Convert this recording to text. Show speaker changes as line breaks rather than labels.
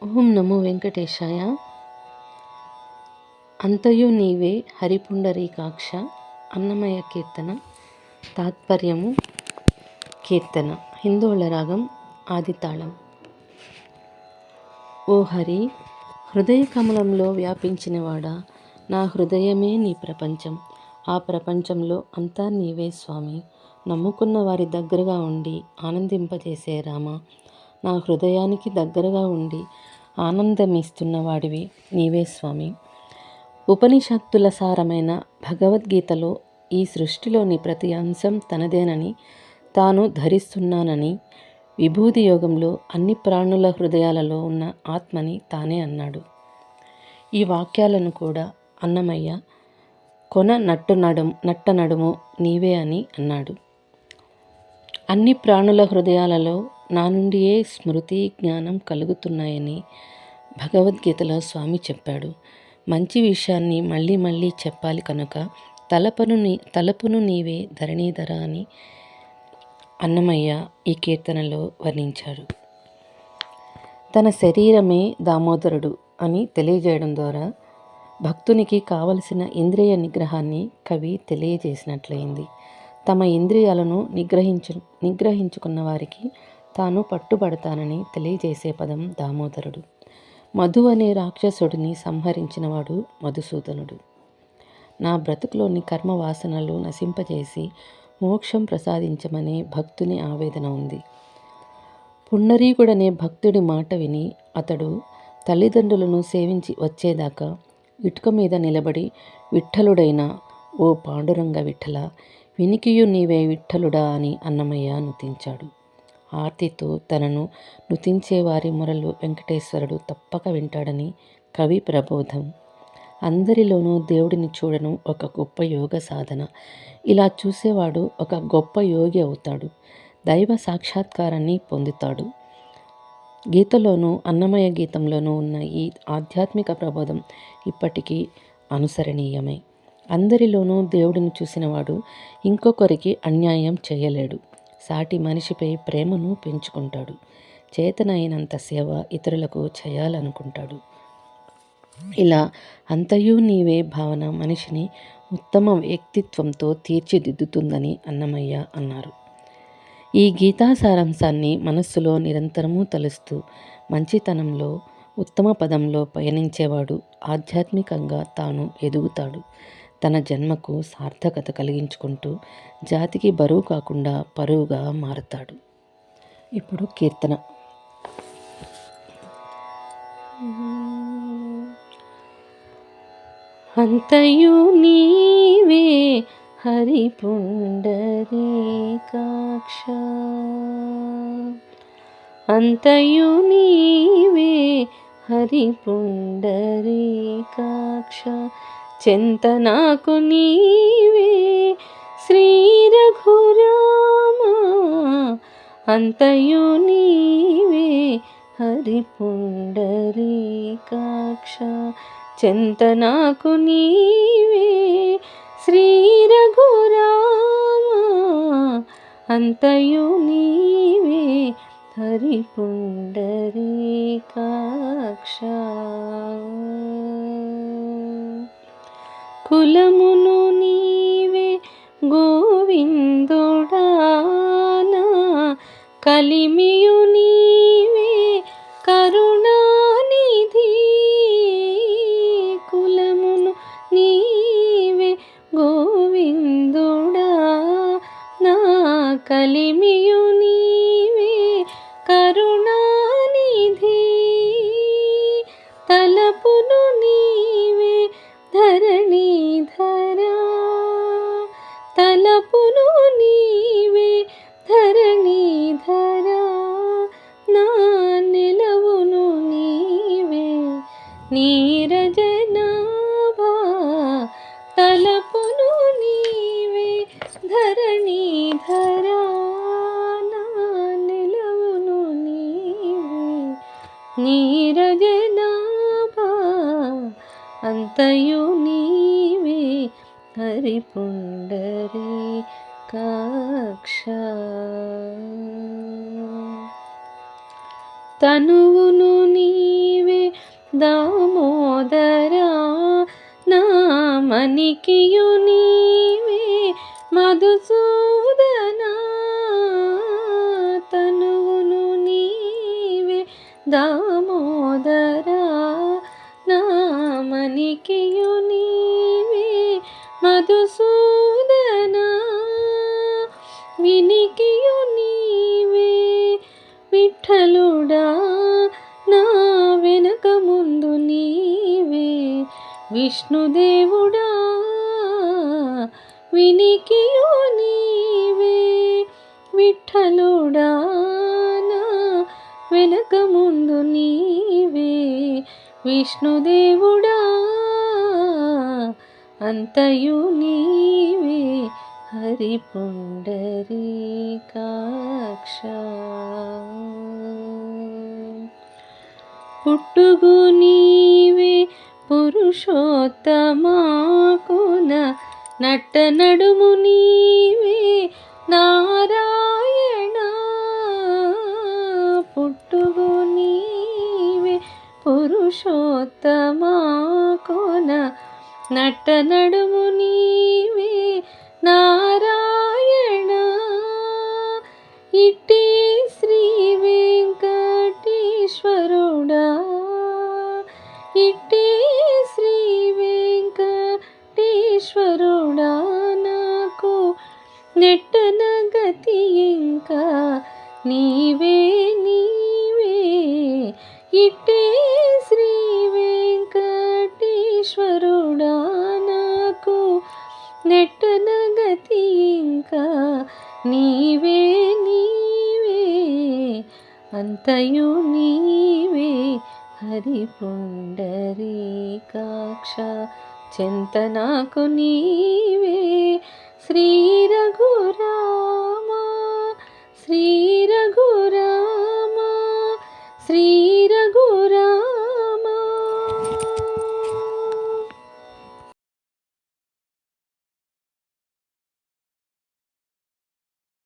ఓం నమో వెంకటేశాయ. అంతయు నీవే హరిపుండరీకాక్ష. అన్నమయ్య కీర్తన. తాత్పర్యము. కీర్తన హిందోళ రాగం ఆదితాళం. ఓ హరి, హృదయ కమలంలో వ్యాపించినవాడా, నా హృదయమే నీ ప్రపంచం. ఆ ప్రపంచంలో అంతా నీవే స్వామి. నమ్ముకున్న వారి దగ్గరగా ఉండి ఆనందింపజేసే రామ, నా హృదయానికి దగ్గరగా ఉండి ఆనందమిస్తున్న వాడివి నీవే స్వామి. ఉపనిషత్తుల సారమైన భగవద్గీతలో ఈ సృష్టిలోని ప్రతి అంశం తనదేనని, తాను ధరిస్తున్నానని, విభూతి యోగంలో అన్ని ప్రాణుల హృదయాలలో ఉన్న ఆత్మని తానే అన్నాడు. ఈ వాక్యాలను కూడా అన్నమయ్య కొన నట్ట నడుము నీవే అని అన్నాడు. అన్ని ప్రాణుల హృదయాలలో నా నుండియే స్మృతి జ్ఞానం కలుగుతున్నాయని భగవద్గీతలో స్వామి చెప్పాడు. మంచి విషయాన్ని మళ్ళీ మళ్ళీ చెప్పాలి కనుక తలపును నీవే ధరణీధర అని అన్నమయ్య ఈ కీర్తనలో వర్ణించాడు. తన శరీరమే దామోదరుడు అని తెలియజేయడం ద్వారా భక్తునికి కావలసిన ఇంద్రియ నిగ్రహాన్ని కవి తెలియజేసినట్లయింది. తమ ఇంద్రియాలను నిగ్రహించుకున్న వారికి తాను పట్టుబడతానని తెలియజేసే పదం దామోదరుడు. మధు అనే రాక్షసుడిని సంహరించినవాడు మధుసూదనుడు. నా బ్రతుకులోని కర్మ వాసనలు నశింపజేసి మోక్షం ప్రసాదించమనే భక్తుని ఆవేదన ఉంది. పుండరీకుడనే భక్తుడి మాట విని అతడు తల్లిదండ్రులను సేవించి వచ్చేదాకా ఇటుక మీద నిలబడి విఠలుడైన ఓ పాండురంగ విఠల, వినికియు నీవే విఠలుడా అని అన్నమయ్య నుతించాడు. ఆర్తితో తనను నుతించే వారి మొరలు వెంకటేశ్వరుడు తప్పక వింటాడని కవి ప్రబోధం. అందరిలోనూ దేవుడిని చూడడం ఒక గొప్ప యోగ సాధన. ఇలా చూసేవాడు ఒక గొప్ప యోగి అవుతాడు, దైవ సాక్షాత్కారాన్ని పొందుతాడు. గీతలోనూ అన్నమయ్య గీతంలోనూ ఉన్న ఈ ఆధ్యాత్మిక ప్రబోధం ఇప్పటికీ అనుసరణీయమే. అందరిలోనూ దేవుడిని చూసినవాడు ఇంకొకరికి అన్యాయం చేయలేడు. సాటి మనిషిపై ప్రేమను పెంచుకుంటాడు. చేతనైనంత సేవ ఇతరులకు చేయాలనుకుంటాడు. ఇలా అంతయు నీవే భావన మనిషిని ఉత్తమ వ్యక్తిత్వంతో తీర్చిదిద్దుతుందని అన్నమయ్య అన్నారు. ఈ గీతా సారాంశాన్ని మనస్సులో నిరంతరము తలుస్తూ మంచితనంలో ఉత్తమ పదంలో పయనించేవాడు ఆధ్యాత్మికంగా తాను ఎదుగుతాడు. తన జన్మకు సార్థకత కలిగించుకుంటూ జాతికి బరువు కాకుండా పరువుగా మారతాడు. ఇప్పుడు కీర్తన. అంతయు నీవే హరిపుండరీకాక్ష. అంతయు నీవే హరిపుండరీకాక్ష. చెంత నాకు నీవే శ్రీ రఘురామా. అంతయు నీవే హరిపుండరీకాక్ష. చెంత నాకు నీవే శ్రీ రఘురామా. అంతయు నీవే హరిపుండరీకాక్ష. కులమును నీవే గోవిందుడానా. కలిమియు నీవే కరుణానిధి. కులమును నీవే గోవిందుడా నా. కలిమియు నీవే కరుణానిధి. తలపును నీవే ధరణీధరా. తలపును నీవే ధరణీధరా. నా నిలవును నీవే నీరజనాభా. తలపును నీవే ధరణీధరా. నా నిలవును నీవే నీరజనాభా. అంతయు నీవే హరిపుండరీకాక్ష. తనువును నీవే దామోదరా నామనికియు నీవే మధుసూదనా తనువును నీవే దామోదరా నామనికియు నీవే మధుసూదనా వినికియు నీవే విఠలుడా నా వెనక ముందు నీవే విష్ణుదేవుడా వినికియు నీవే విఠలుడా నా వెనక ముందు నీవే విష్ణుదేవుడా అంతయు నీవే హరి పుండరీకాక్ష పుట్టుగు నీవే పురుషోత్తమా కోన నట్ట నడుము నీవే నారాయణ పుట్టుగు నీవే పురుషోత్తమా కోన నట్ట నడుము నీవే నారాయణ ఇట్టి శ్రీ వెంకటేశ్వరుడా ఇట్టి శ్రీ వెంకటేశ్వరుడా నాకు నెట్టన గతి ఇంకా నీవే నీవే ఇట్టి శ్రీ వెంకటేశ్వరుడా నాకు నెట్టన గతి ఇంకా నీవే నీవే అంతయు నీవే హరి పుండరీకాక్ష చెంత నాకు నీవే శ్రీ రఘురామ శ్రీ రఘురామ శ్రీ